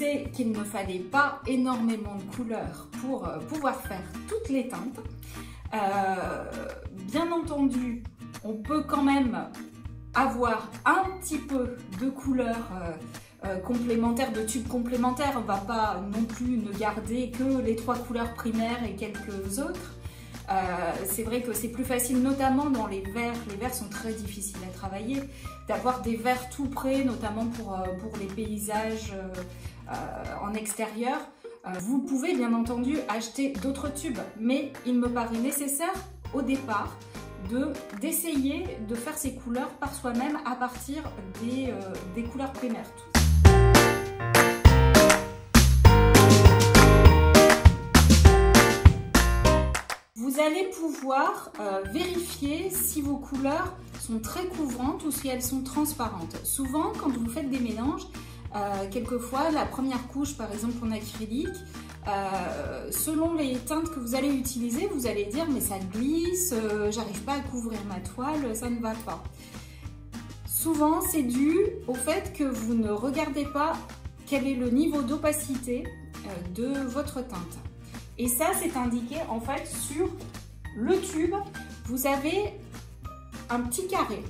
sais qu'il ne fallait pas énormément de couleurs pour pouvoir faire toutes les teintes. Bien entendu, on peut quand même avoir un petit peu de couleurs complémentaires, de tubes complémentaires. On ne va pas non plus ne garder que les 3 couleurs primaires et quelques autres. C'est vrai que c'est plus facile, notamment dans les verts. Les verts sont très difficiles à travailler. D'avoir des verts tout près, notamment pour les paysages en extérieur. Vous pouvez bien entendu acheter d'autres tubes, mais il me paraît nécessaire au départ d'essayer de faire ces couleurs par soi-même à partir des couleurs primaires. Vous allez pouvoir vérifier si vos couleurs sont très couvrantes ou si elles sont transparentes. Souvent, quand vous faites des mélanges, quelquefois la première couche, par exemple en acrylique, selon les teintes que vous allez utiliser, vous allez dire mais ça glisse, j'arrive pas à couvrir ma toile, ça ne va pas. Souvent, c'est dû au fait que vous ne regardez pas quel est le niveau d'opacité de votre teinte. Et ça, c'est indiqué en fait sur le tube. Vous avez un petit carré.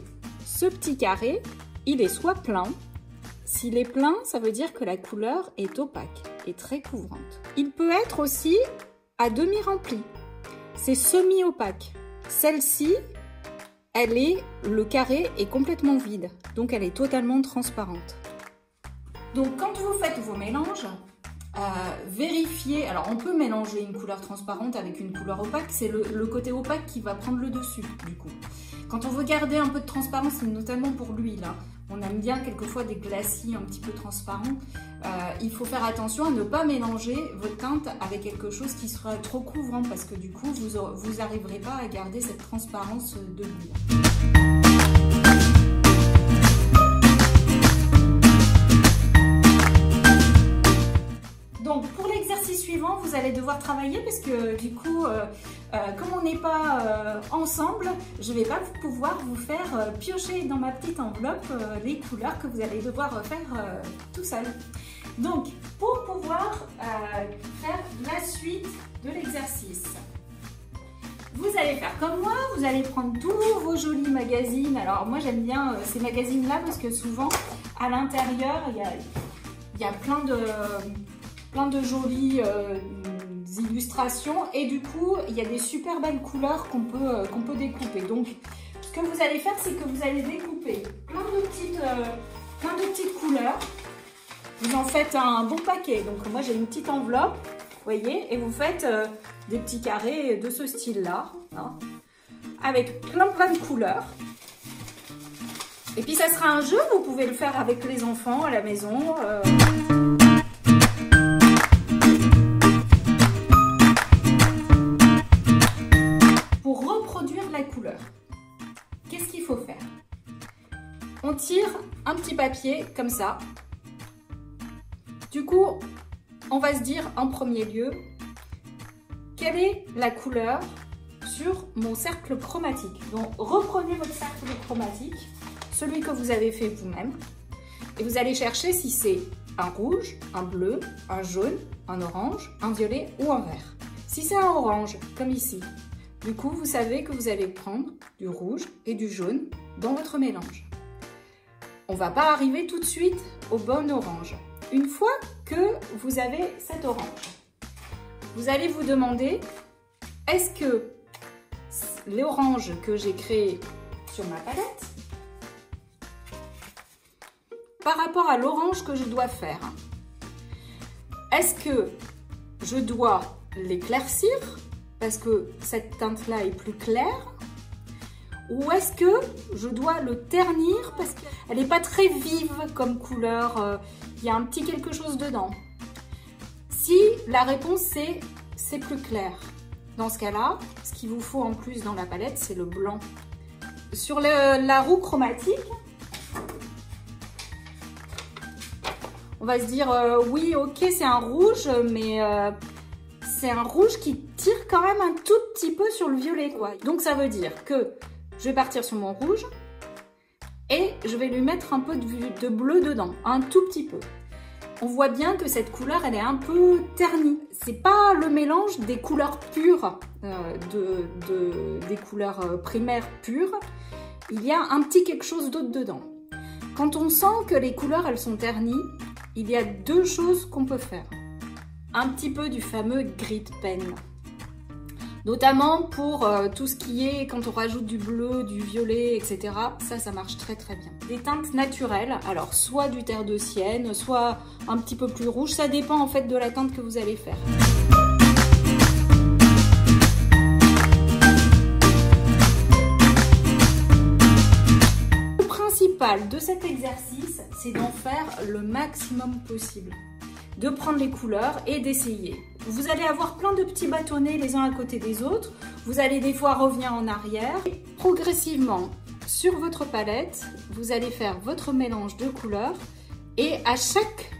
Ce petit carré, il est soit plein. S'il est plein, ça veut dire que la couleur est opaque et très couvrante. Il peut être aussi à demi rempli. C'est semi-opaque. Celle-ci, le carré est complètement vide. Donc elle est totalement transparente. Donc quand vous faites vos mélanges, vérifiez, alors on peut mélanger une couleur transparente avec une couleur opaque, c'est le côté opaque qui va prendre le dessus du coup. Quand on veut garder un peu de transparence, notamment pour l'huile, on aime bien quelquefois des glacis un petit peu transparents, il faut faire attention à ne pas mélanger votre teinte avec quelque chose qui sera trop couvrant parce que du coup vous n'arriverez pas à garder cette transparence de l'huile. Donc pour l'exercice suivant, vous allez devoir travailler parce que du coup, comme on n'est pas ensemble, je ne vais pas pouvoir vous faire piocher dans ma petite enveloppe les couleurs que vous allez devoir faire tout seul. Donc pour pouvoir faire la suite de l'exercice, vous allez faire comme moi, vous allez prendre tous vos jolis magazines. Alors moi j'aime bien ces magazines-là parce que souvent à l'intérieur, il y a plein de jolies illustrations et du coup il y a des super belles couleurs qu'on peut découper. Donc ce que vous allez faire, c'est que vous allez découper plein de petites couleurs. Vous en faites un bon paquet. Donc moi j'ai une petite enveloppe, vous voyez, et vous faites des petits carrés de ce style-là, hein, avec plein de couleurs. Et puis ça sera un jeu, vous pouvez le faire avec les enfants à la maison. La couleur. Qu'est-ce qu'il faut faire? On tire un petit papier comme ça. Du coup, on va se dire en premier lieu, quelle est la couleur sur mon cercle chromatique? Donc, reprenez votre cercle chromatique, celui que vous avez fait vous-même, et vous allez chercher si c'est un rouge, un bleu, un jaune, un orange, un violet ou un vert. Si c'est un orange, comme ici, du coup, vous savez que vous allez prendre du rouge et du jaune dans votre mélange. On ne va pas arriver tout de suite au bon orange. Une fois que vous avez cet orange, vous allez vous demander, est-ce que l'orange que j'ai créé sur ma palette, par rapport à l'orange que je dois faire, est-ce que je dois l'éclaircir parce que cette teinte-là est plus claire, ou est-ce que je dois le ternir parce qu'elle n'est pas très vive comme couleur, il y a un petit quelque chose dedans. Si la réponse c'est plus clair, dans ce cas-là, ce qu'il vous faut en plus dans la palette, c'est le blanc. Sur la roue chromatique, on va se dire oui, ok, c'est un rouge, mais c'est un rouge qui tire quand même un tout petit peu sur le violet, quoi. Donc ça veut dire que je vais partir sur mon rouge et je vais lui mettre un peu de bleu dedans, un tout petit peu. On voit bien que cette couleur, elle est un peu ternie. C'est pas le mélange des couleurs pures, des couleurs primaires pures. Il y a un petit quelque chose d'autre dedans. Quand on sent que les couleurs, elles sont ternies, il y a deux choses qu'on peut faire. Un petit peu du fameux grit pen. Notamment pour tout ce qui est quand on rajoute du bleu, du violet, etc. Ça marche très très bien. Des teintes naturelles, alors soit du terre de sienne, soit un petit peu plus rouge, ça dépend en fait de la teinte que vous allez faire. Le principal de cet exercice, c'est d'en faire le maximum possible. De prendre les couleurs et d'essayer. Vous allez avoir plein de petits bâtonnets les uns à côté des autres. Vous allez des fois revenir en arrière. Et progressivement, sur votre palette, vous allez faire votre mélange de couleurs. Et à chaque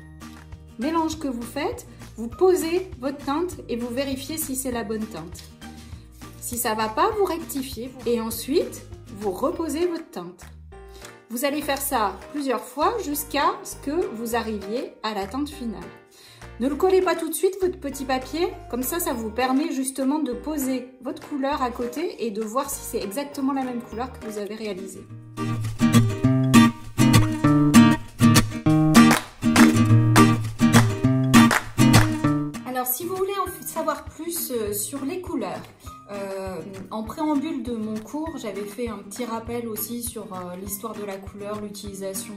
mélange que vous faites, vous posez votre teinte et vous vérifiez si c'est la bonne teinte. Si ça ne va pas, vous rectifiez. Et ensuite, vous reposez votre teinte. Vous allez faire ça plusieurs fois jusqu'à ce que vous arriviez à la teinte finale. Ne le collez pas tout de suite, votre petit papier, comme ça vous permet justement de poser votre couleur à côté et de voir si c'est exactement la même couleur que vous avez réalisée. Alors si vous voulez en savoir plus sur les couleurs, en préambule de mon cours, j'avais fait un petit rappel aussi sur l'histoire de la couleur, l'utilisation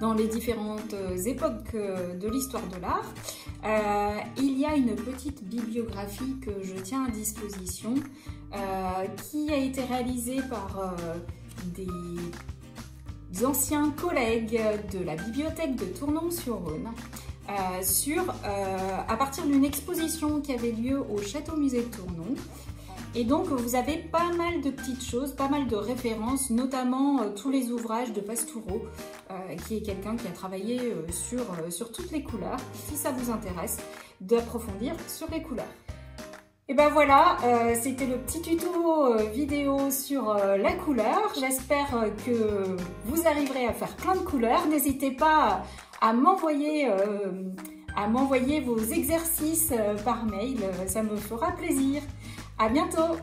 dans les différentes époques de l'histoire de l'art. Il y a une petite bibliographie que je tiens à disposition qui a été réalisée par des anciens collègues de la bibliothèque de Tournon-sur-Rhône. À partir d'une exposition qui avait lieu au Château-Musée de Tournon. Et donc vous avez pas mal de petites choses, pas mal de références, notamment tous les ouvrages de Pastoureau, qui est quelqu'un qui a travaillé sur toutes les couleurs. Si ça vous intéresse d'approfondir sur les couleurs. Et ben voilà, c'était le petit tuto vidéo sur la couleur. J'espère que vous arriverez à faire plein de couleurs. N'hésitez pas à m'envoyer vos exercices par mail, ça me fera plaisir. À bientôt!